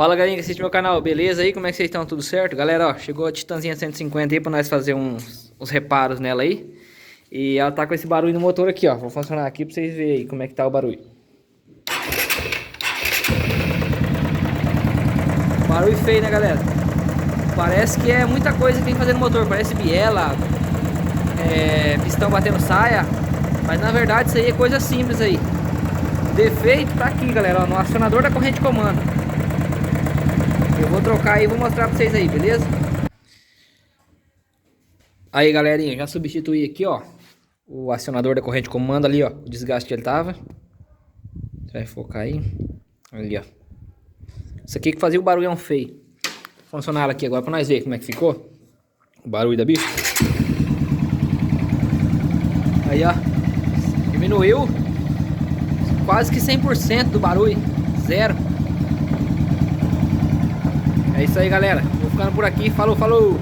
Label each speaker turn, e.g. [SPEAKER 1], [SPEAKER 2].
[SPEAKER 1] Fala galerinha que assiste meu canal, beleza aí? Como é que vocês estão? Tudo certo? Galera, ó, chegou a Titanzinha 150 aí pra nós fazer uns reparos nela aí. E ela tá com esse barulho no motor aqui, ó. Vou funcionar aqui pra vocês verem aí como é que tá o barulho. Barulho feio, né, galera? Parece que é muita coisa que tem que fazer no motor. Parece biela, pistão batendo saia. Mas na verdade isso aí é coisa simples aí. O defeito tá aqui, galera, ó, no acionador da corrente de comando. Eu vou trocar aí e vou mostrar pra vocês aí, beleza? Aí, galerinha, já substituí aqui, ó, o acionador da corrente de comando ali, ó, o desgaste que ele tava. Você vai focar aí. Ali, ó. Isso aqui que fazia o barulhão feio. Vou funcionar ela aqui agora pra nós ver como é que ficou o barulho da bicha. Aí, ó, diminuiu quase que 100% do barulho. Zero. É isso aí, galera. Vou ficando por aqui. Falou, falou!